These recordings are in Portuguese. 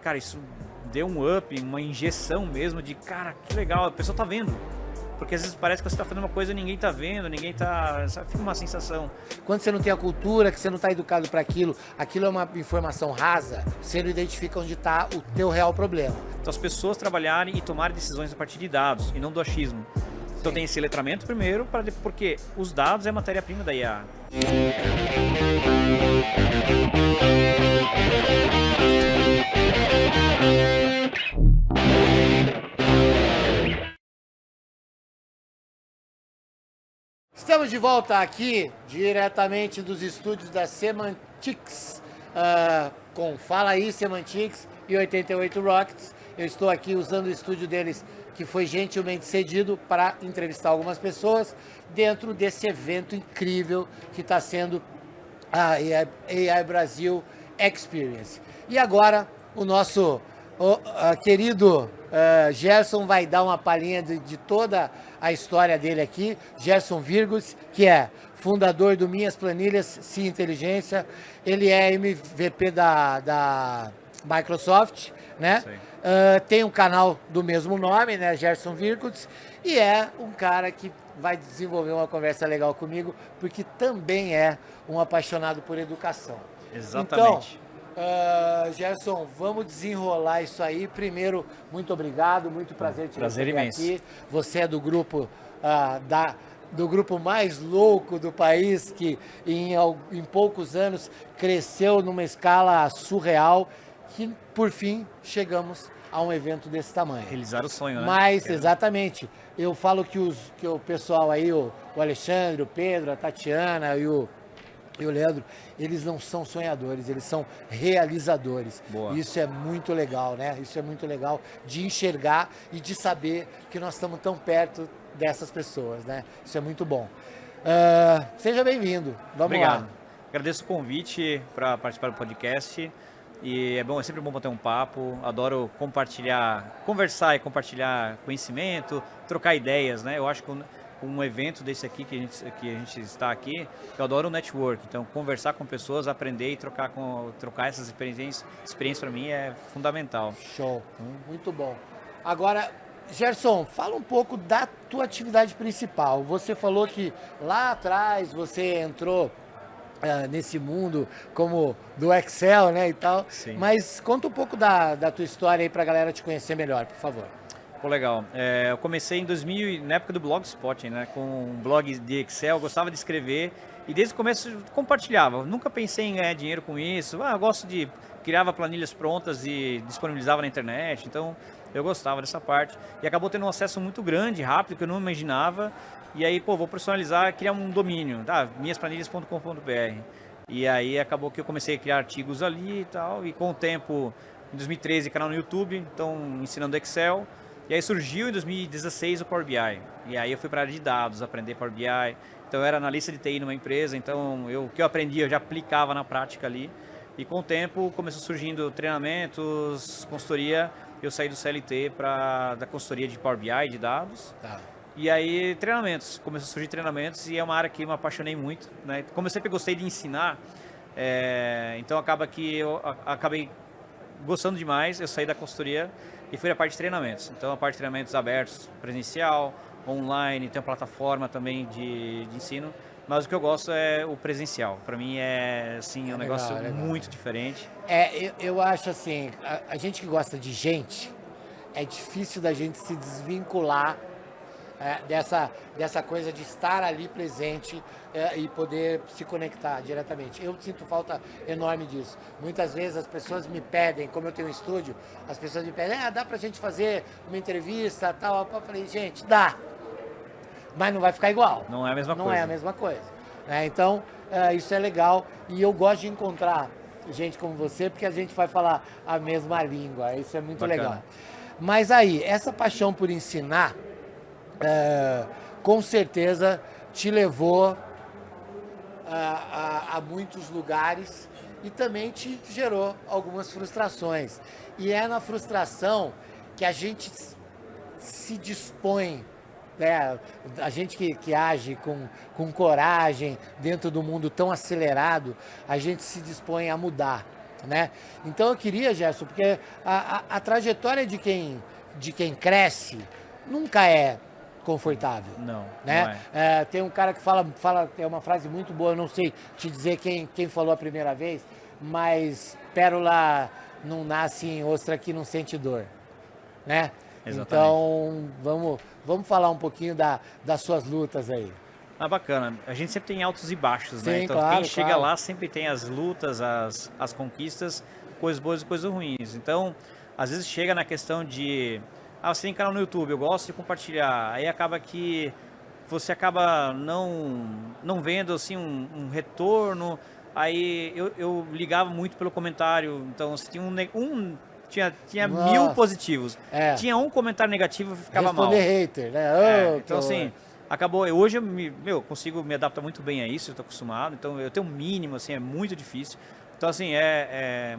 cara, isso deu um up, uma injeção mesmo de, cara, que legal, a pessoa tá vendo. Porque às vezes parece que você tá fazendo uma coisa e ninguém tá vendo, ninguém tá... Sabe? Fica uma sensação. Quando você não tem a cultura, que você não está educado para aquilo é uma informação rasa, você não identifica onde está o teu real problema. Então as pessoas trabalharem e tomarem decisões a partir de dados e não do achismo. Então tem esse letramento primeiro, porque os dados é a matéria-prima da IA. Estamos de volta aqui, diretamente dos estúdios da Semantics, com Fala Aí Semantics e 88 Rockets. Eu estou aqui usando o estúdio deles, que foi gentilmente cedido para entrevistar algumas pessoas dentro desse evento incrível que está sendo a AI Brasil Experience. E agora o nosso querido Gerson vai dar uma palhinha de toda a história dele aqui. Gerson Virgus, que é fundador do Minhas Planilhas Cia Inteligência. Ele é MVP da Microsoft, né? Tem um canal do mesmo nome, né? Gerson Virgus. E é um cara que vai desenvolver uma conversa legal comigo, porque também é um apaixonado por educação. Exatamente. Então, Gerson, vamos desenrolar isso aí. Primeiro, muito obrigado, muito prazer te receber aqui. Você é do grupo do grupo mais louco do país, que em poucos anos cresceu numa escala surreal, que por fim chegamos a um evento desse tamanho. Realizar o sonho, né? Mas, exatamente, eu falo que o pessoal aí, o Alexandre, o Pedro, a Tatiana e o Leandro, eles não são sonhadores, eles são realizadores. Boa. Isso é muito legal, né? Isso é muito legal de enxergar e de saber que nós estamos tão perto dessas pessoas, né? Isso é muito bom. Seja bem-vindo. Vamos Obrigado. lá. Agradeço o convite para participar do podcast. E é sempre bom bater um papo. Adoro conversar e compartilhar conhecimento, trocar ideias, né? Eu acho que um evento desse aqui que a gente está aqui, eu adoro o network. Então, conversar com pessoas, aprender e trocar essas experiências para mim é fundamental. Show, muito bom. Agora, Gerson, fala um pouco da tua atividade principal. Você falou que lá atrás você entrou nesse mundo como do Excel, né, e tal. Sim. Mas conta um pouco da tua história aí pra galera te conhecer melhor, por favor. Pô, legal. Eu comecei em 2000, na época do Blogspot, né, com um blog de Excel, gostava de escrever e desde o começo compartilhava. Nunca pensei em ganhar dinheiro com isso. Eu gosto criava planilhas prontas e disponibilizava na internet, então eu gostava dessa parte. E acabou tendo um acesso muito grande, rápido, que eu não imaginava. E aí, vou personalizar, criar um domínio, minhasplanilhas.com.br. E aí acabou que eu comecei a criar artigos ali e tal, e com o tempo, em 2013, canal no YouTube, então ensinando Excel. E aí surgiu em 2016 o Power BI. E aí eu fui para a área de dados, aprender Power BI. Então eu era analista de TI numa empresa, então o que eu aprendi eu já aplicava na prática ali. E com o tempo começou surgindo treinamentos, consultoria. Eu saí do CLT da consultoria de Power BI, de dados. Tá. E aí treinamentos, começou a surgir treinamentos e é uma área que eu me apaixonei muito, né? Como eu sempre gostei de ensinar, então acaba que eu acabei gostando demais, eu saí da consultoria e fui a parte de treinamentos. Então a parte de treinamentos abertos, presencial, online, tem uma plataforma também de ensino, mas o que eu gosto é o presencial. Para mim é assim, um negócio muito diferente. Eu acho assim, a gente que gosta de gente, é difícil da gente se desvincular dessa coisa de estar ali presente e poder se conectar diretamente. Eu sinto falta enorme disso. Muitas vezes as pessoas me pedem, como eu tenho um estúdio, as pessoas me pedem, dá pra gente fazer uma entrevista, tal. Eu falei, gente, dá, mas não vai ficar igual. Não é a mesma coisa. Não é a mesma coisa. Então, isso é legal e eu gosto de encontrar gente como você, porque a gente vai falar a mesma língua. Isso é muito legal. Mas aí, essa paixão por ensinar, com certeza te levou a muitos lugares e também te gerou algumas frustrações. E é na frustração que a gente se dispõe, né? A gente que age com coragem dentro do mundo tão acelerado, a gente se dispõe a mudar. né? Então eu queria, Gerson, porque a trajetória de quem cresce nunca é confortável. Não, Né? não é. Tem um cara que fala, é uma frase muito boa, eu não sei te dizer quem falou a primeira vez, mas pérola não nasce em ostra que não sente dor, né? Exatamente. Então, vamos falar um pouquinho das suas lutas aí. Ah, bacana. A gente sempre tem altos e baixos, né? Sim, Então claro, quem chega claro. lá sempre tem as lutas, as conquistas, coisas boas e coisas ruins. Então, às vezes chega na questão de, você tem canal no YouTube, eu gosto de compartilhar. Aí acaba que você acaba não vendo assim um retorno. Aí eu ligava muito pelo comentário. Então, se tinha tinha 1000 Nossa. positivos. É. Tinha um comentário negativo, ficava mal. Responder hater, né? Oh, Então, assim, acabou. Hoje eu consigo me adaptar muito bem a isso, eu tô acostumado. Então, eu tenho um mínimo, assim, é muito difícil. Então, assim,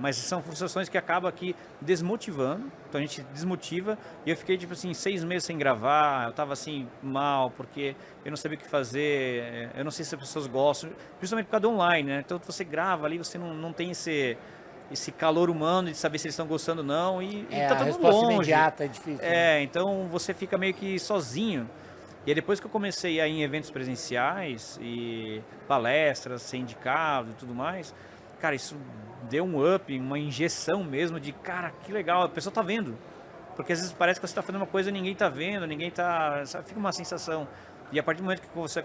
mas são frustrações que acabam aqui desmotivando. Então, a gente desmotiva. E eu fiquei, tipo assim, 6 meses sem gravar. Eu tava, assim, mal, porque eu não sabia o que fazer. Eu não sei se as pessoas gostam. Justamente por causa do online, né? Então, você grava ali, você não tem esse calor humano de saber se eles estão gostando ou não. E tá a todo resposta longe. imediata é difícil. Né? Então você fica meio que sozinho. E aí depois que eu comecei a ir em eventos presenciais e palestras, ser indicado e tudo mais, cara, isso deu um up, uma injeção mesmo de, cara, que legal, a pessoa tá vendo. Porque às vezes parece que você tá fazendo uma coisa e ninguém tá vendo, ninguém tá... Sabe, fica uma sensação. E a partir do momento que você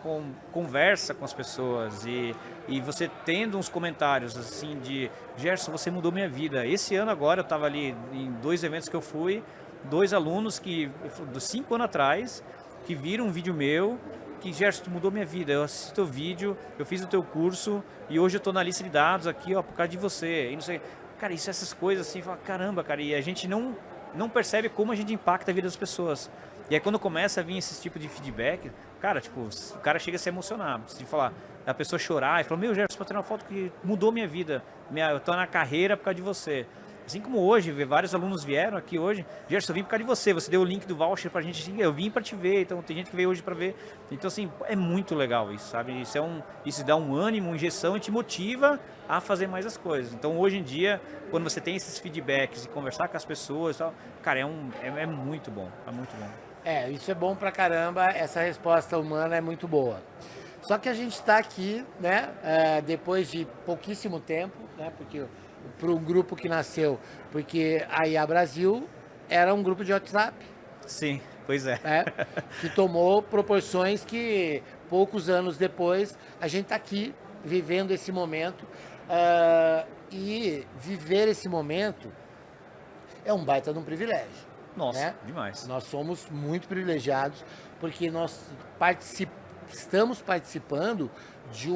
conversa com as pessoas e você tendo uns comentários assim de, Gerson, você mudou minha vida. Esse ano agora eu estava ali em 2 eventos que eu fui, 2 alunos que, dos 5 anos atrás, que viram um vídeo meu, que, Gerson, tu mudou minha vida, eu assisti teu vídeo, eu fiz o teu curso e hoje eu estou na lista de dados aqui, ó, por causa de você. E não sei, cara, essas coisas assim, fala, caramba, cara, e a gente não percebe como a gente impacta a vida das pessoas. E aí quando começa a vir esse tipo de feedback, cara, tipo, o cara chega a se emocionar, de falar, a pessoa chorar e falar, meu, Gerson, pode ter uma foto que mudou minha vida, eu tô na carreira por causa de você. Assim como hoje, vários alunos vieram aqui hoje, Gerson, eu vim por causa de você deu o link do voucher pra gente, eu vim pra te ver, então tem gente que veio hoje pra ver. Então assim, é muito legal isso, sabe? Isso dá um ânimo, uma injeção e te motiva a fazer mais as coisas. Então hoje em dia, quando você tem esses feedbacks e conversar com as pessoas e tal, cara, é muito bom, é muito bom. Isso é bom pra caramba, essa resposta humana é muito boa. Só que a gente está aqui, né, depois de pouquíssimo tempo, né, porque para um grupo que nasceu, porque a IA Brasil era um grupo de WhatsApp. Sim, pois é. Que tomou proporções que poucos anos depois a gente está aqui vivendo esse momento. E viver esse momento é um baita de um privilégio. Nossa, né? demais. Nós somos muito privilegiados porque nós estamos participando de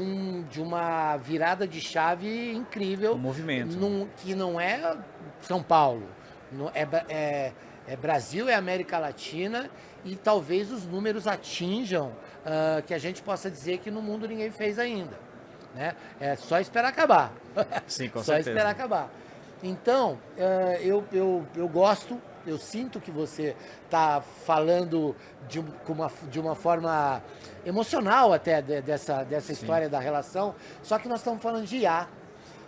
uma virada de chave incrível. Um movimento. Que não é São Paulo, é Brasil, é América Latina e talvez os números atinjam que a gente possa dizer que no mundo ninguém fez ainda. Né? É só esperar acabar. Sim, com só certeza. esperar acabar. Então, eu gosto, eu sinto que você está falando de uma forma emocional até dessa história da relação, só que nós estamos falando de IA.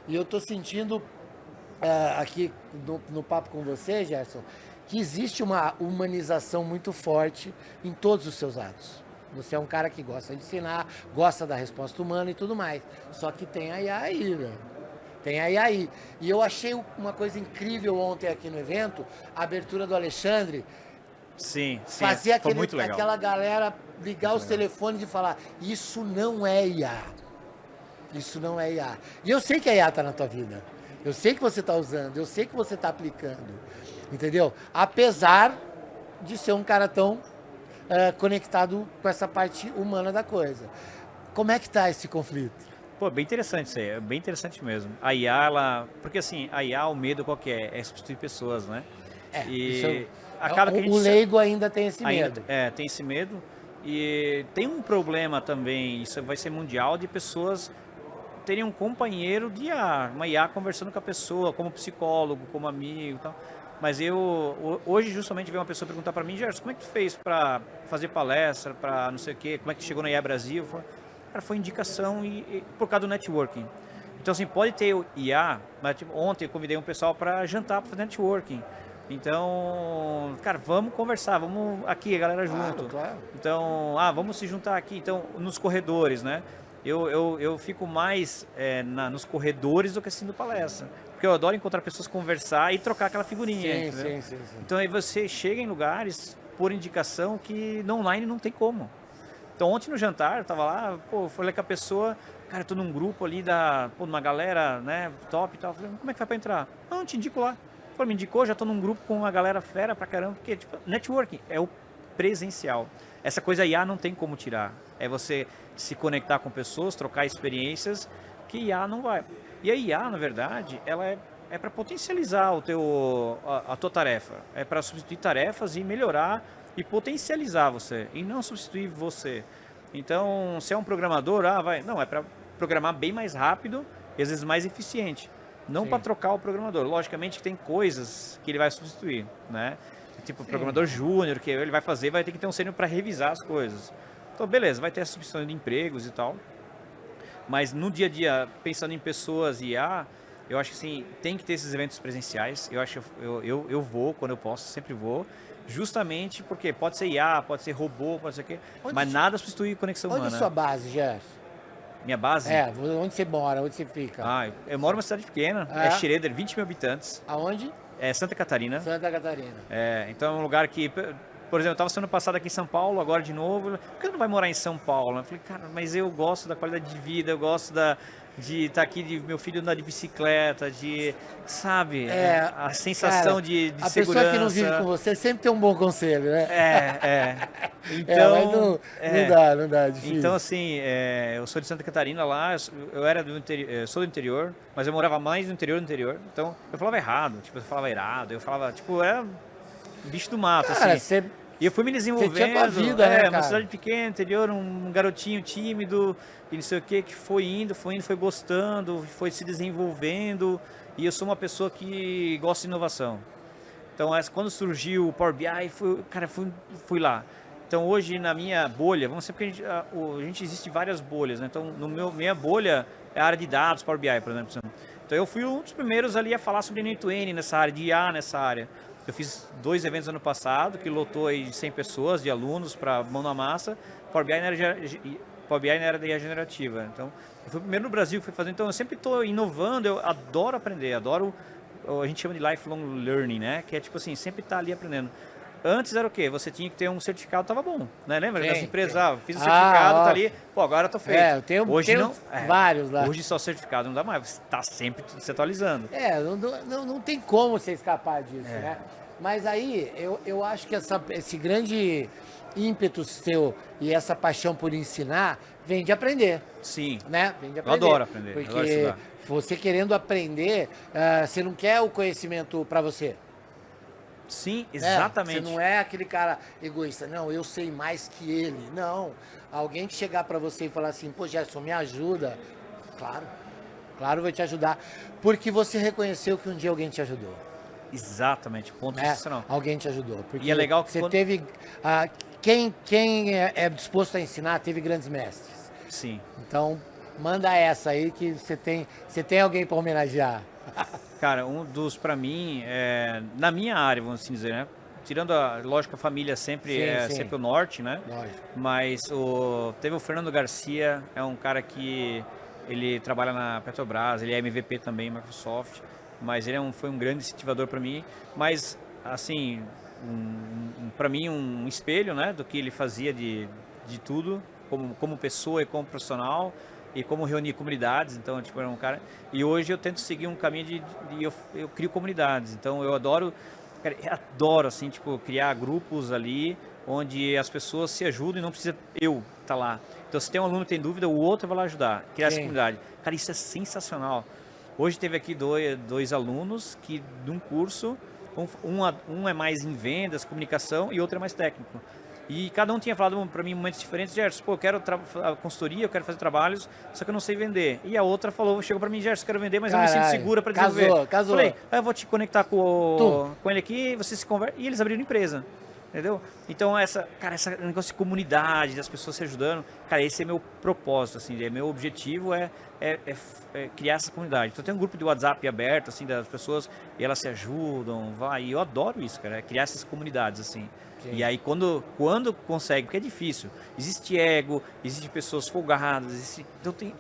E eu estou sentindo aqui no papo com você, Gerson, que existe uma humanização muito forte em todos os seus atos. Você é um cara que gosta de ensinar, gosta da resposta humana e tudo mais. Só que tem a IA aí, velho. Tem a IA aí. E eu achei uma coisa incrível ontem aqui no evento, a abertura do Alexandre. Sim, fazer foi muito legal. Aquela galera ligar os telefones e falar, isso não é IA. Isso não é IA. E eu sei que a IA está na tua vida. Eu sei que você está usando, eu sei que você está aplicando. Entendeu? Apesar de ser um cara tão conectado com essa parte humana da coisa. Como é que tá esse conflito? Pô, bem interessante isso aí, é bem interessante mesmo. A IA, porque assim, a IA, o medo qual que é? É substituir pessoas, né? E acaba que a gente... O leigo ainda tem esse medo. Tem esse medo. E tem um problema também, isso vai ser mundial, de pessoas terem um companheiro de IA, uma IA conversando com a pessoa, como psicólogo, como amigo e tal. Mas hoje justamente veio uma pessoa perguntar para mim, Gerson, como é que tu fez para fazer palestra, para não sei o quê, como é que chegou na IA Brasil? Cara, foi indicação e por causa do networking. Então, assim, pode ter o IA, mas tipo, ontem eu convidei um pessoal para jantar, para fazer networking. Então, cara, vamos conversar, vamos aqui, a galera junto. Claro. Então, vamos se juntar aqui. Então, nos corredores, né? Eu fico mais nos corredores do que assistindo palestra. Porque eu adoro encontrar pessoas, conversar e trocar aquela figurinha. Sim. Então, aí você chega em lugares, por indicação, que no online não tem como. Então, ontem no jantar, eu tava lá, falei com a pessoa, cara, eu tô num grupo ali uma galera, né, top e tal. Falei, como é que vai pra entrar? Não, te indico lá. Falei, me indicou, já tô num grupo com uma galera fera pra caramba, porque, tipo, networking é o presencial. Essa coisa IA não tem como tirar. É você se conectar com pessoas, trocar experiências, que IA não vai. E a IA, na verdade, ela é para potencializar a tua tarefa. É para substituir tarefas e melhorar e potencializar você, e não substituir você. Então, se é um programador, não, é para programar bem mais rápido e às vezes mais eficiente. Não para trocar o programador. Logicamente que tem coisas que ele vai substituir, né? Tipo, o programador júnior, que ele vai ter que ter um sênior para revisar as coisas. Então, beleza, vai ter a substituição de empregos e tal. Mas no dia a dia, pensando em pessoas e IA, eu acho que assim, tem que ter esses eventos presenciais. Eu vou, quando eu posso, sempre vou. Justamente porque pode ser IA, pode ser robô, pode ser o quê. Mas nada substitui conexão humana. Onde é sua base, Gerson? Minha base? Onde você mora, onde você fica? Eu moro numa cidade pequena, é Schroeder, 20 mil habitantes. Aonde? É Santa Catarina. Santa Catarina. Então é um lugar que, por exemplo, eu estava semana passada aqui em São Paulo, agora de novo. Por que eu não vai morar em São Paulo? Eu falei, cara, mas eu gosto da qualidade de vida, eu gosto de estar aqui, de meu filho andar de bicicleta, sabe? A sensação cara, de a segurança. A pessoa que não vive com você sempre tem um bom conselho, né? Então, mas não dá, é difícil. Então, assim, eu sou de Santa Catarina lá, eu era sou do interior, mas eu morava mais no interior do interior. Então, eu falava errado, tipo, eu falava irado, eu falava, tipo, era bicho do mato, cara, assim. E eu fui me desenvolvendo, tinha tua vida, né, uma cidade pequena, interior, um garotinho tímido, e não sei o que foi indo, foi gostando, foi se desenvolvendo, e eu sou uma pessoa que gosta de inovação. Então, quando surgiu o Power BI, fui lá. Então, hoje, na minha bolha, vamos dizer, porque a gente existe várias bolhas, né? Então, minha bolha é a área de dados, Power BI, por exemplo. Então, eu fui um dos primeiros ali a falar sobre end-to-end nessa área, de IA nessa área. Eu fiz 2 eventos ano passado, que lotou aí de 100 pessoas, de alunos, para mão na massa. Power BI na área da IA generativa. Então, eu fui o primeiro no Brasil que fui fazer. Então, eu sempre estou inovando, eu adoro aprender, a gente chama de lifelong learning, né? Que é tipo assim, sempre estar ali aprendendo. Antes era o quê? Você tinha que ter um certificado, tava bom, né? Lembra? Das empresas, fiz o certificado, tá ali, agora eu tô feito. Eu tenho vários lá. Hoje só certificado não dá mais, você tá sempre se atualizando. Não tem como você escapar disso, né? Mas aí, eu acho que esse grande ímpeto seu e essa paixão por ensinar vem de aprender. Sim. Né? Vem de aprender. Eu adoro aprender, porque eu adoro estudar. Você querendo aprender, você não quer o conhecimento para você. Sim, exatamente. Você não é aquele cara egoísta, não, eu sei mais que ele. Não, alguém que chegar para você e falar assim, pô, Gerson, me ajuda. Claro, vou te ajudar. Porque você reconheceu que um dia alguém te ajudou. Exatamente, ponto sensacional. Alguém te ajudou. Porque e é legal que você teve... quem é disposto a ensinar, teve grandes mestres. Sim. Então, manda essa aí que você tem alguém para homenagear. Cara, um dos, pra mim, na minha área, vamos assim dizer, né? Tirando lógico, a família sempre sempre o norte, né? Lógico. Mas teve o Fernando Garcia, é um cara que ele trabalha na Petrobras, ele é MVP também, Microsoft, mas ele foi um grande incentivador para mim. Mas, assim, para mim, um espelho, né? Do que ele fazia de tudo, como pessoa e como profissional. E como reunir comunidades, então, tipo, era um cara... E hoje eu tento seguir um caminho eu crio comunidades, então eu adoro, assim, tipo, criar grupos ali, onde as pessoas se ajudam e não precisa eu estar lá. Então, se tem um aluno que tem dúvida, o outro vai lá ajudar, criar essa comunidade. Cara, isso é sensacional. Hoje teve aqui dois alunos que, de um curso, um é mais em vendas, comunicação, e outro é mais técnico. E cada um tinha falado para mim em momentos diferentes, Gerson, eu quero a consultoria, eu quero fazer trabalhos, só que eu não sei vender. E a outra chegou para mim, Gerson, eu quero vender, mas eu me sinto segura para desenvolver. Casou. Falei, eu vou te conectar com ele aqui, você se conversa. E eles abriram empresa. Entendeu? Então, cara, esse negócio de comunidade, das pessoas se ajudando, cara, esse é meu propósito, assim, meu objetivo é criar essa comunidade. Então, tem um grupo de WhatsApp aberto, assim, das pessoas, e elas se ajudam, e eu adoro isso, cara, criar essas comunidades, assim. Sim. E aí, quando consegue, porque é difícil, existe ego, existe pessoas folgadas, então tem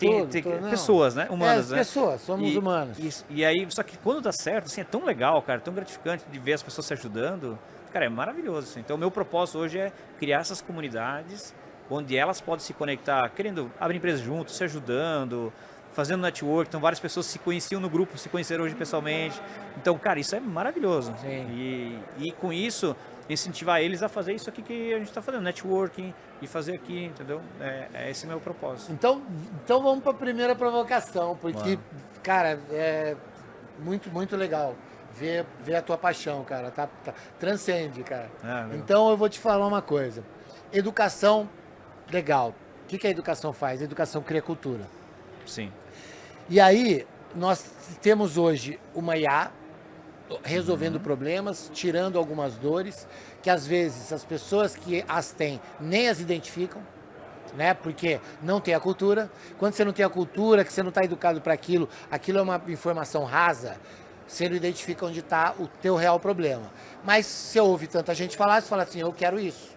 pessoas, né, humanas, né? Pessoas, somos humanos. E aí, só que quando dá certo, assim, é tão legal, cara, tão gratificante de ver as pessoas se ajudando. Cara, é maravilhoso. Assim. Então, o meu propósito hoje é criar essas comunidades onde elas podem se conectar, querendo abrir empresas juntos, se ajudando, fazendo network. Então, várias pessoas se conheciam no grupo, se conheceram hoje pessoalmente. Então, cara, isso é maravilhoso. Sim. E com isso, incentivar eles a fazer isso aqui que a gente está fazendo, networking, e fazer aqui, entendeu? Esse é o meu propósito. Então vamos para a primeira provocação, porque, cara, é muito, muito legal. Ver a tua paixão, cara, transcende, cara. Então eu vou te falar uma coisa. Educação, legal. O que a educação faz? A educação cria cultura. Sim. E aí, nós temos hoje uma IA resolvendo problemas, tirando algumas dores, que às vezes as pessoas que as têm nem as identificam, né? Porque não tem a cultura. Quando você não tem a cultura, que você não está educado para aquilo é uma informação rasa, você não identifica onde está o teu real problema. Mas se ouve tanta gente falar, você fala assim, eu quero isso.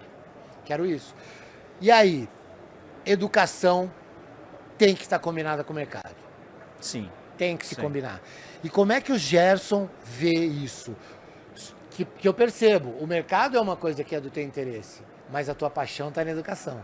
E aí, educação tem que estar combinada com o mercado. Sim. Tem que se combinar. E como é que o Gerson vê isso? Que eu percebo, o mercado é uma coisa que é do teu interesse, mas a tua paixão está na educação.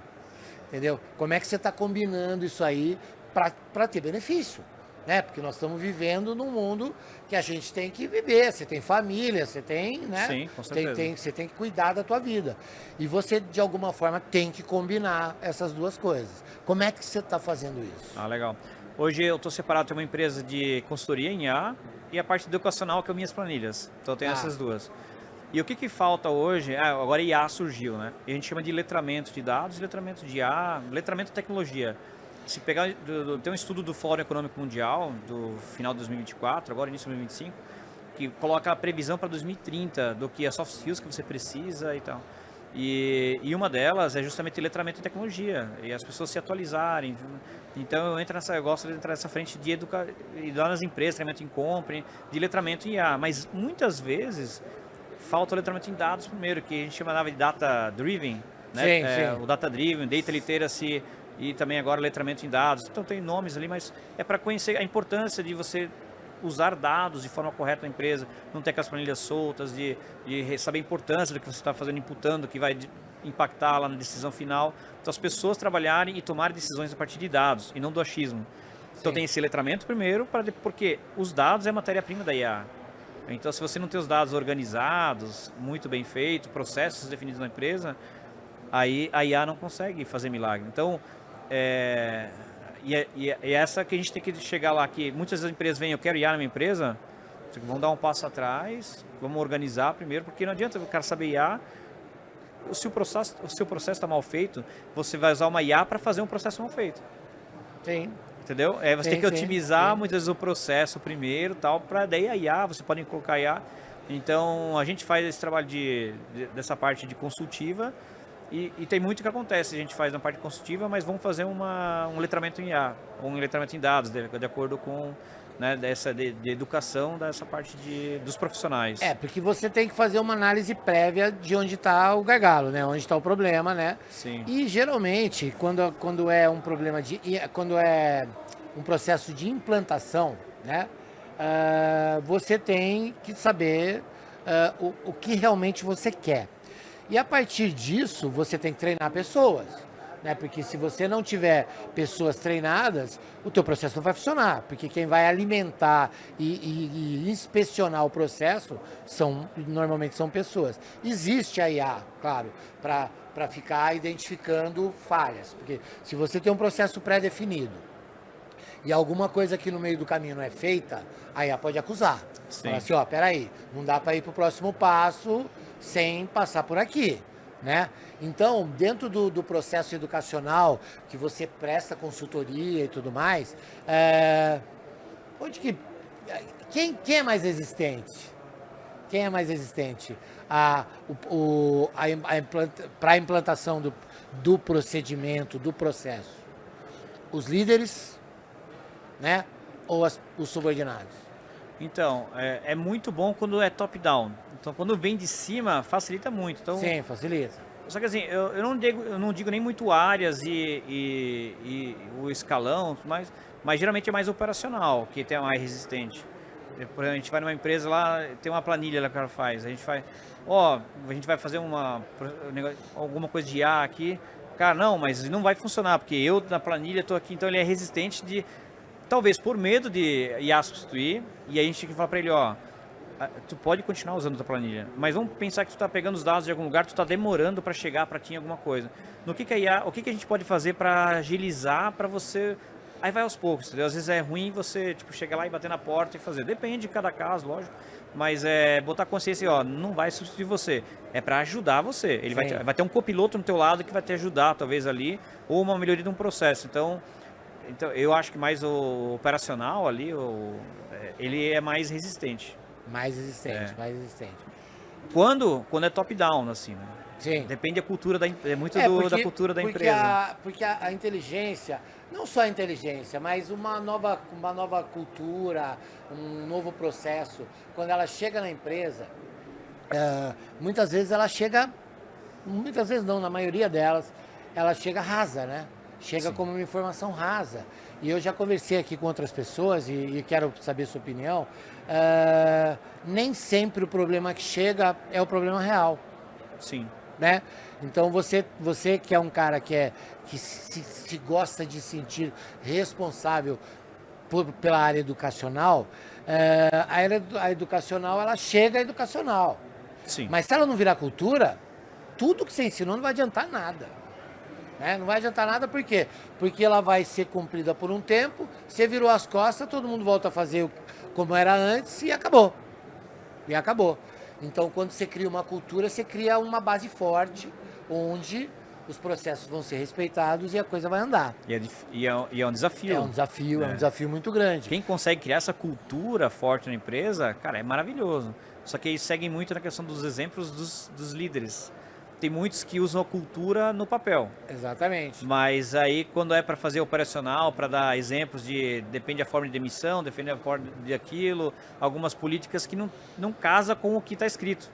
Entendeu? Como é que você está combinando isso aí para ter benefício? Né? Porque nós estamos vivendo num mundo que a gente tem que viver. Você tem família, você tem, né? Sim, com certeza. Você tem que cuidar da tua vida. E você, de alguma forma, tem que combinar essas duas coisas. Como é que você está fazendo isso? Legal. Hoje eu estou separado, tenho uma empresa de consultoria em IA e a parte educacional, que é minhas planilhas. Então eu tenho essas duas. E o que falta hoje, agora IA surgiu, né? E a gente chama de letramento de dados, letramento de IA, letramento de tecnologia. Se pegar, tem um estudo do Fórum Econômico Mundial, do final de 2024, agora início de 2025, que coloca a previsão para 2030 do que é soft skills que você precisa e tal. E uma delas é justamente letramento em tecnologia, e as pessoas se atualizarem. Então eu gosto de entrar nessa frente de educar nas empresas, treinamento em compra, de letramento em IA, mas muitas vezes falta o letramento em dados primeiro, que a gente chamava de data driven, né? Sim. O data driven, data literacy, e também agora letramento em dados. Então tem nomes ali, mas é para conhecer a importância de você usar dados de forma correta na empresa, não ter aquelas planilhas soltas, de saber a importância do que você está fazendo, imputando, que vai impactar lá na decisão final. Então as pessoas trabalharem e tomarem decisões a partir de dados e não do achismo. Então tem esse letramento primeiro, porque os dados é a matéria-prima da IA. Então se você não tem os dados organizados, muito bem feitos, processos definidos na empresa, aí a IA não consegue fazer milagre. Então, e essa que a gente tem que chegar lá, que muitas das empresas vêm, eu quero IA na minha empresa, vamos dar um passo atrás, vamos organizar primeiro, porque não adianta o cara saber IA, o seu processo está mal feito, você vai usar uma IA para fazer um processo mal feito. Sim. Entendeu? Você tem que otimizar muitas vezes o processo primeiro, para daí a IA, você pode colocar IA. Então, a gente faz esse trabalho dessa parte de consultiva, e tem muito que acontece, a gente faz na parte consultiva, mas vamos fazer um letramento em IA, um letramento em dados, de acordo com, né, de educação dessa parte dos profissionais. Porque você tem que fazer uma análise prévia de onde está o gargalo, né? Onde está o problema, né? Sim. E geralmente, quando é um problema quando é um processo de implantação, né? Você tem que saber o que realmente você quer. E a partir disso, você tem que treinar pessoas, né? Porque se você não tiver pessoas treinadas, o teu processo não vai funcionar, porque quem vai alimentar e inspecionar o processo normalmente são pessoas. Existe a IA, claro, para ficar identificando falhas, porque se você tem um processo pré-definido e alguma coisa aqui no meio do caminho não é feita, a IA pode acusar. Fala assim, peraí, não dá para ir para o próximo passo sem passar por aqui, né? Então, dentro do processo educacional, que você presta consultoria e tudo mais, quem é mais resistente? Quem é mais resistente para a implantação do procedimento, do processo? Os líderes, né? Ou os subordinados? Então, é muito bom quando é top-down. Então, quando vem de cima, facilita muito. Então, Sim, facilita. só que assim, eu não digo nem muito áreas e o escalão, mas geralmente é mais operacional, que tem mais resistente. Por exemplo, a gente vai numa empresa lá, tem uma planilha lá que ela faz. A gente vai fazer alguma coisa de IA aqui. Cara, não, mas não vai funcionar, porque eu na planilha estou aqui, então ele é resistente de, talvez por medo de IA substituir, e aí a gente tem que falar para ele, ó, tu pode continuar usando a tua planilha, mas vamos pensar que tu está pegando os dados de algum lugar, tu está demorando para chegar para ti em alguma coisa. No que a IA, o que a gente pode fazer para agilizar para você. Aí vai aos poucos, entendeu? Às vezes é ruim você chegar lá e bater na porta e fazer. Depende de cada caso, lógico. Mas botar consciência, ó, não vai substituir você. É para ajudar você. Ele vai ter um copiloto no teu lado que vai te ajudar, talvez ali, ou uma melhoria de um processo. Então eu acho que mais o operacional ali, ele é mais resistente. Mais resistente. Quando é top-down, assim, né? Sim. Depende da cultura da cultura da porque empresa. Porque a inteligência, não só a inteligência, mas uma nova cultura, um novo processo, quando ela chega na empresa, muitas vezes não, na maioria delas, ela chega rasa, né? Chega Sim. como uma informação rasa. E eu já conversei aqui com outras pessoas e quero saber sua opinião. Nem sempre o problema que chega é o problema real. Sim. Né? Então você que é um cara que se gosta de sentir responsável pela área educacional, a educacional ela chega educacional. Sim. Mas se ela não virar cultura, tudo que você ensinou não vai adiantar nada. Né? Não vai adiantar nada por quê? Porque ela vai ser cumprida por um tempo, você virou as costas, todo mundo volta a fazer como era antes e acabou. Então, quando você cria uma cultura, você cria uma base onde os processos vão ser respeitados e a coisa vai andar. E é um desafio. É um desafio muito grande. Quem consegue criar essa cultura forte na empresa, cara, é maravilhoso. Só que eles seguem muito na questão dos exemplos dos líderes. Tem muitos que usam a cultura no papel. Exatamente. Mas aí, quando é para fazer operacional, para dar exemplos depende da forma de demissão, depende da forma de aquilo, algumas políticas que não casa com o que está escrito.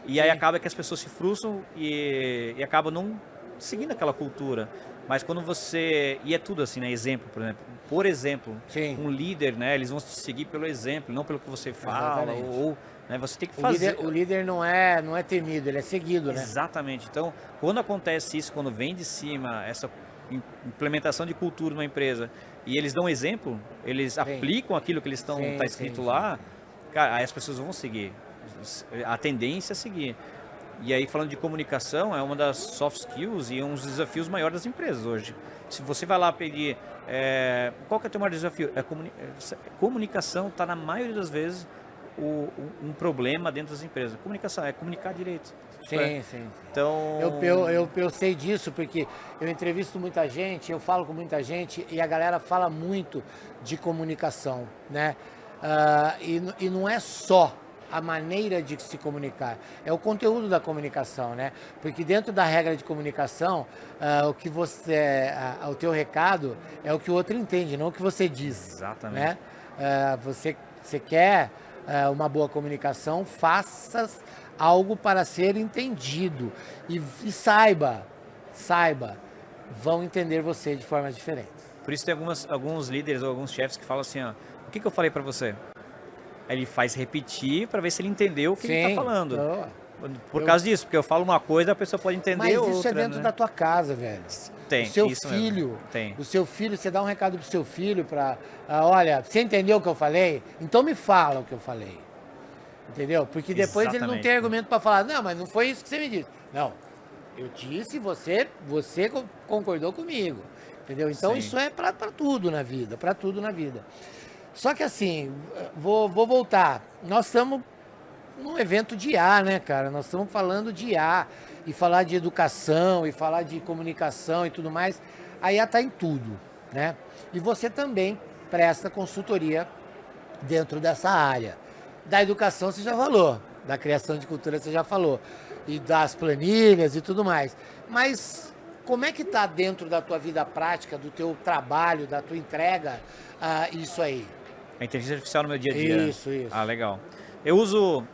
E aí acaba que as pessoas se frustram e acabam não seguindo aquela cultura. Mas quando e é tudo assim, né? Exemplo, por exemplo, Sim. um líder, né? Eles vão te seguir pelo exemplo, não pelo que você fala. Exatamente. Ou né, você tem que fazer. O líder não é temido, ele é seguido, né? Exatamente. Então, quando acontece isso, quando vem de cima essa implementação de cultura numa empresa e eles dão exemplo, eles aplicam aquilo que eles está escrito lá, cara, aí as pessoas vão seguir. A tendência é seguir. E aí, falando de comunicação, é uma das soft skills e um dos desafios maiores das empresas hoje. Se você vai lá pedir, qual que é o teu maior desafio? Comunicação está, na maioria das vezes, um problema dentro das empresas. Comunicação, é comunicar direito. Sim. Então... Eu sei disso porque eu entrevisto muita gente, eu falo com muita gente e a galera fala muito de comunicação, né? E não é só a maneira de se comunicar, é o conteúdo da comunicação, né? Porque dentro da regra de comunicação, o teu recado é o que o outro entende, não o que você diz. Exatamente. Né? Você quer uma boa comunicação, faça algo para ser entendido e saiba, vão entender você de formas diferentes. Por isso tem alguns líderes ou alguns chefes que falam assim, ó, o que eu falei para você? Aí ele faz repetir para ver se ele entendeu o que ele está falando. Por causa disso, porque eu falo uma coisa, a pessoa pode entender outra. Mas isso é dentro da tua casa, velho. Tem, o seu isso filho, mesmo. Tem. O seu filho, você dá um recado pro seu filho para, olha, você entendeu o que eu falei? Então me fala o que eu falei. Entendeu? Porque depois ele não tem argumento para falar, não, mas não foi isso que você me disse. Não, eu disse, você concordou comigo. Entendeu? Então isso é para tudo na vida, Só que assim, vou voltar. Nós estamos num evento de IA, né, cara? Nós estamos falando de IA e falar de educação e falar de comunicação e tudo mais. A IA está em tudo, né? E você também presta consultoria dentro dessa área. Da educação você já falou, da criação de cultura você já falou, e das planilhas e tudo mais. Mas como é que está dentro da tua vida prática, do teu trabalho, da tua entrega, isso aí? A inteligência artificial no meu dia a dia. Isso. Ah, legal. Eu uso...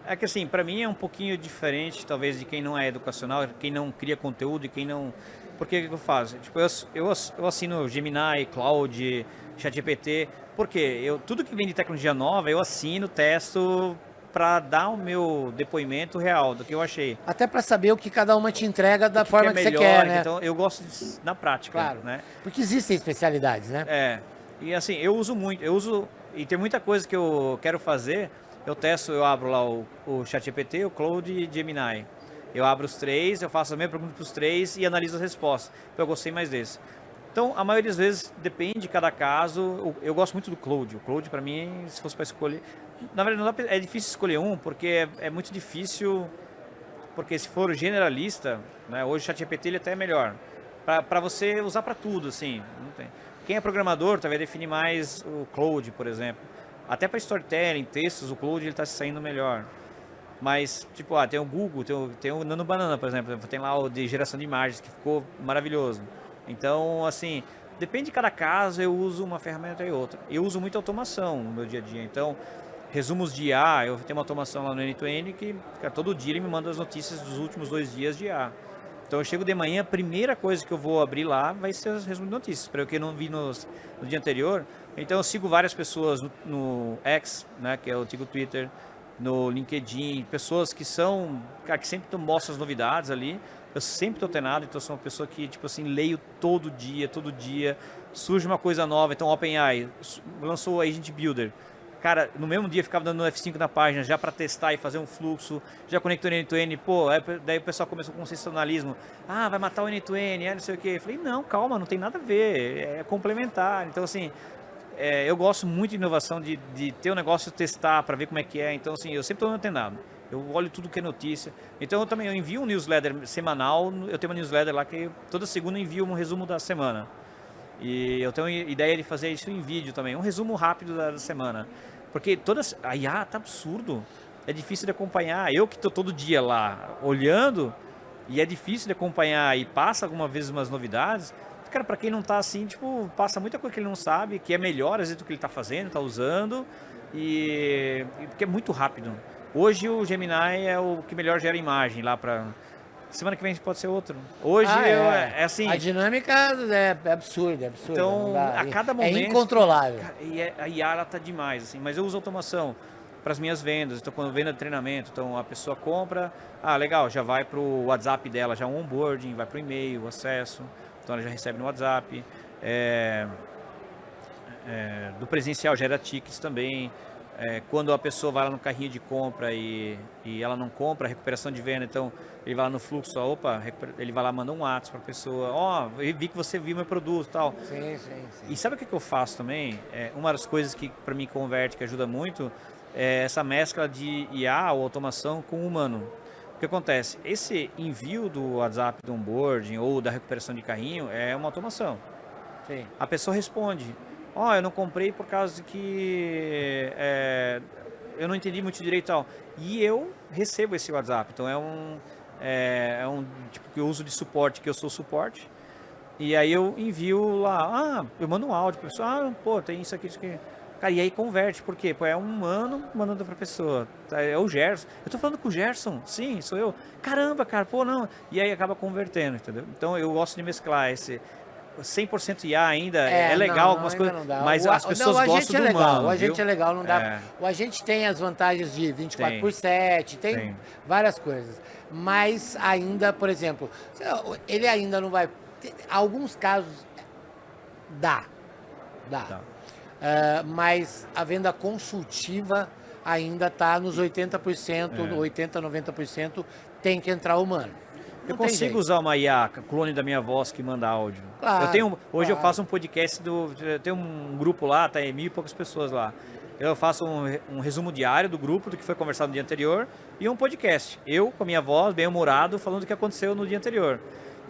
É que assim, para mim é um pouquinho diferente, talvez, de quem não é educacional, quem não cria conteúdo e quem não... Porque o que eu faço? Tipo, eu assino Gemini, Cloud, ChatGPT, porque tudo que vem de tecnologia nova, eu assino, testo, para dar o meu depoimento real do que eu achei. Até para saber o que cada uma te entrega da forma que, é você melhor, quer, né? Então, eu gosto na prática, Claro, né? porque existem especialidades, né? É, e assim, eu uso muito, e tem muita coisa que eu quero fazer, eu testo, eu abro lá o ChatGPT, o Cloud e o Gemini. Eu abro os três, eu faço a mesma pergunta para os três e analiso as respostas. Então, eu gostei mais desse. Então, a maioria das vezes, depende de cada caso. Eu gosto muito do Cloud. O Cloud, para mim, se fosse para escolher... Na verdade, é difícil escolher um, porque é muito difícil... Porque se for generalista, né, hoje o ChatGPT ele até é melhor. Para você usar para tudo, assim. Não tem. Quem é programador, talvez define mais o Cloud, por exemplo. Até para storytelling, textos, o Cloud está se saindo melhor. Mas, tipo, tem o Google, tem o Nano Banana, por exemplo. Tem lá o de geração de imagens, que ficou maravilhoso. Então, assim, depende de cada caso, eu uso uma ferramenta e outra. Eu uso muito automação no meu dia a dia. Então, resumos de IA, eu tenho uma automação lá no N2N que todo dia ele me manda as notícias dos últimos 2 dias de IA. Então, eu chego de manhã, a primeira coisa que eu vou abrir lá vai ser os resumos de notícias, para eu que não vi no dia anterior. Então, eu sigo várias pessoas no X, né, que é o antigo Twitter, no LinkedIn, pessoas que são, cara, que sempre mostram as novidades ali. Eu sempre estou antenado, então sou uma pessoa que, tipo assim, leio todo dia, surge uma coisa nova. Então, OpenAI lançou o Agent Builder. Cara, no mesmo dia ficava dando F5 na página já para testar e fazer um fluxo, já conectou no N2N, pô, daí o pessoal começou com um sensacionalismo. Ah, vai matar o N2N, não sei o quê. Eu falei, não, calma, não tem nada a ver, é complementar. Então, assim, eu gosto muito de inovação, de ter um negócio, testar para ver como é que é. Então, assim, eu sempre estou antenado. Eu olho tudo que é notícia. Então, eu envio um newsletter semanal. Eu tenho uma newsletter lá que toda segunda eu envio um resumo da semana. E eu tenho ideia de fazer isso em vídeo também. Um resumo rápido da semana. Porque a IA tá absurdo. É difícil de acompanhar. Eu que estou todo dia lá olhando, e é difícil de acompanhar e passa algumas vezes umas novidades. Cara, para quem não tá assim, tipo, passa muita coisa que ele não sabe, que é melhor às vezes do que ele tá fazendo, tá usando. Porque é muito rápido. Hoje o Gemini é o que melhor gera imagem lá para... Semana que vem pode ser outro. Hoje é assim... A dinâmica é absurda, Então, a cada momento... É incontrolável. A IA ela tá demais, assim. Mas eu uso automação para as minhas vendas. Então, quando venda de treinamento, então a pessoa compra... Ah, legal, já vai para o WhatsApp dela, já um onboarding, vai para o e-mail, o acesso. Então, ela já recebe no WhatsApp. Do presencial gera tickets também. Quando a pessoa vai lá no carrinho de compra e ela não compra, recuperação de venda, então ele vai lá no fluxo, ele vai lá, manda um WhatsApp para a pessoa, eu vi que você viu meu produto e tal. Sim. E sabe o que eu faço também? Uma das coisas que para mim converte, que ajuda muito, é essa mescla de IA ou automação com o humano. O que acontece? Esse envio do WhatsApp do onboarding ou da recuperação de carrinho é uma automação. Sim. A pessoa responde, eu não comprei por causa que eu não entendi muito direito e tal. E eu recebo esse WhatsApp. Então é um tipo que eu uso de suporte, que eu sou suporte. E aí eu envio lá, eu mando um áudio para a pessoa, tem isso aqui, isso aqui. Cara, e aí converte, por quê? É um humano mandando para a pessoa. É o Gerson. Eu tô falando com o Gerson? Sim, sou eu. Caramba, cara, não. E aí acaba convertendo, entendeu? Então eu gosto de mesclar esse... 100% IA ainda é legal, algumas coisas, mas as pessoas gostam do humano. O agente é legal, não dá. O agente tem as vantagens de 24/7, tem várias coisas. Mas ainda, por exemplo, ele ainda não vai... Alguns casos dá. Mas a venda consultiva ainda está nos 80%, 80%, 90%, tem que entrar humano. Eu consigo usar uma IA, clone da minha voz, que manda áudio. Claro, eu faço um podcast, eu tenho um grupo lá, tá 1.000 e poucas pessoas lá. Eu faço um resumo diário do grupo, do que foi conversado no dia anterior, e um podcast. Eu, com a minha voz, bem-humorado, falando do que aconteceu no dia anterior.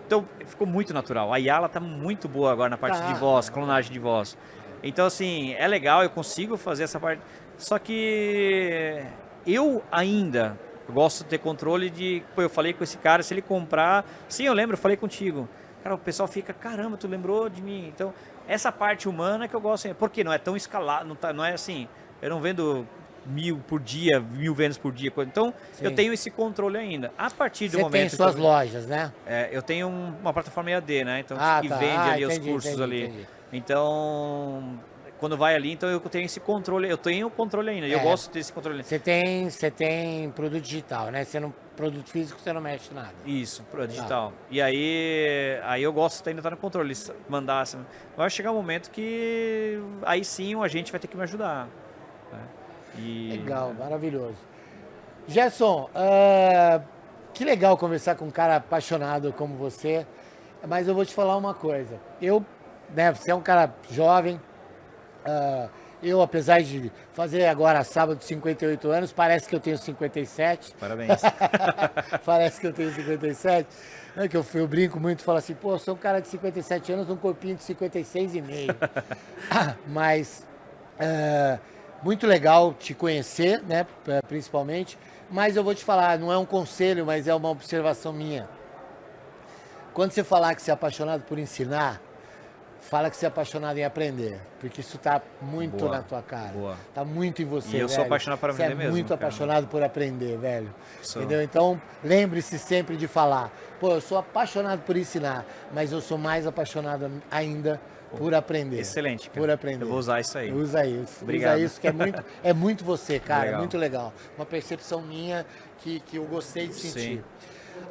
Então, ficou muito natural. A IA está muito boa agora na parte de voz, clonagem de voz. Então, assim, é legal, eu consigo fazer essa parte. Só que eu ainda gosto de ter controle de... Pô, eu falei com esse cara, se ele comprar... Sim, eu lembro, eu falei contigo. Cara, o pessoal fica, caramba, tu lembrou de mim. Então, essa parte humana que eu gosto. Porque não é tão escalado, não é assim... Eu não vendo 1000 por dia, 1000 vendas por dia. Então, Sim. eu tenho esse controle ainda. A partir do momento... Você tem suas lojas, né? eu tenho uma plataforma EAD, né? Então, que tá. vende ali Entendi, os cursos entendi, ali. entendi. Então, quando vai ali, então eu tenho esse controle. Eu tenho o controle ainda. Eu gosto desse controle. Você tem produto digital, né? Produto físico você não mexe nada. Isso, pro digital. E aí eu gosto de ainda estar no controle. Mandar. Assim, vai chegar um momento que aí sim o agente vai ter que me ajudar. Né? Legal, maravilhoso. Gerson, que legal conversar com um cara apaixonado como você, mas eu vou te falar uma coisa. Você é um cara jovem, eu, apesar de fazer agora sábado 58 anos, parece que eu tenho 57. Parabéns. Parece que eu tenho 57. É que eu brinco muito, falo assim, pô, eu sou um cara de 57 anos, um corpinho de 56,5. Mas muito legal te conhecer, né, principalmente. Mas eu vou te falar, não é um conselho, mas é uma observação minha. Quando você falar que você é apaixonado por ensinar, fala que você é apaixonado em aprender, porque isso tá muito na tua cara. Boa. Tá muito em você, E eu sou apaixonado por aprender mesmo. Você é muito cara. apaixonado por aprender, velho. Sou. Entendeu? Então, lembre-se sempre de falar, pô, eu sou apaixonado por ensinar, mas eu sou mais apaixonado ainda por aprender. Excelente, cara. Por aprender. Eu vou usar isso aí. Usa isso. Obrigado. Usa isso, que é muito você, cara. Legal. É muito legal. Uma percepção minha que eu gostei de sentir. Sim.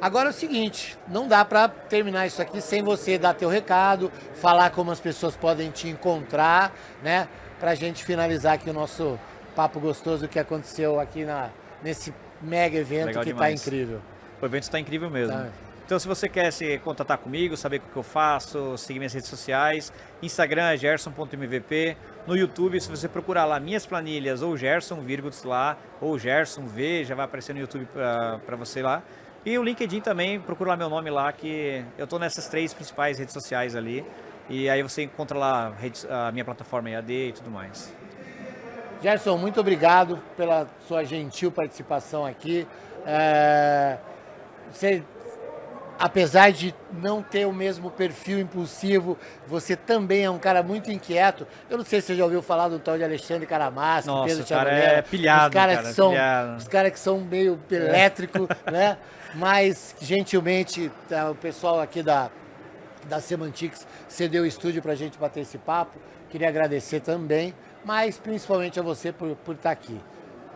Agora é o seguinte, não dá pra terminar isso aqui sem você dar teu recado, falar como as pessoas podem te encontrar, né? Pra gente finalizar aqui o nosso papo gostoso que aconteceu aqui nesse mega evento. Legal que demais. tá incrível. O evento está incrível mesmo. Tá. Então, se você quer se contatar comigo, saber o que eu faço, seguir minhas redes sociais, Instagram é gerson.mvp, no YouTube, se você procurar lá minhas planilhas, ou Gerson Virguts lá, ou Gerson V, já vai aparecer no YouTube para você lá. E o LinkedIn também, procura lá meu nome lá, que eu estou nessas 3 principais redes sociais ali. E aí você encontra lá a minha plataforma EAD e tudo mais. Gerson, muito obrigado pela sua gentil participação aqui. Você, apesar de não ter o mesmo perfil impulsivo, você também é um cara muito inquieto. Eu não sei se você já ouviu falar do tal de Alexandre Caramasco, Nossa, Pedro o cara Chavolera, é pilhado, os caras cara, que são, pilhado. os caras que são meio elétrico, né? Mas gentilmente o pessoal aqui da Semantics cedeu o estúdio para a gente bater esse papo. Queria agradecer também, mas principalmente a você por estar aqui.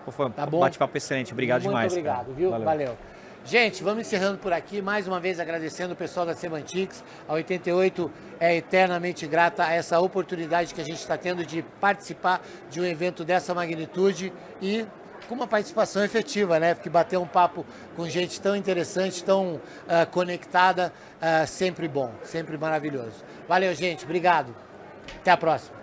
Foi um Tá bom? bate-papo excelente. Obrigado demais. Muito obrigado, cara. viu? Valeu. Valeu. Gente, vamos encerrando por aqui, mais uma vez agradecendo o pessoal da Semantics. A 88 é eternamente grata a essa oportunidade que a gente está tendo de participar de um evento dessa magnitude e com uma participação efetiva, né? Porque bater um papo com gente tão interessante, tão conectada, sempre bom, sempre maravilhoso. Valeu, gente. Obrigado. Até a próxima.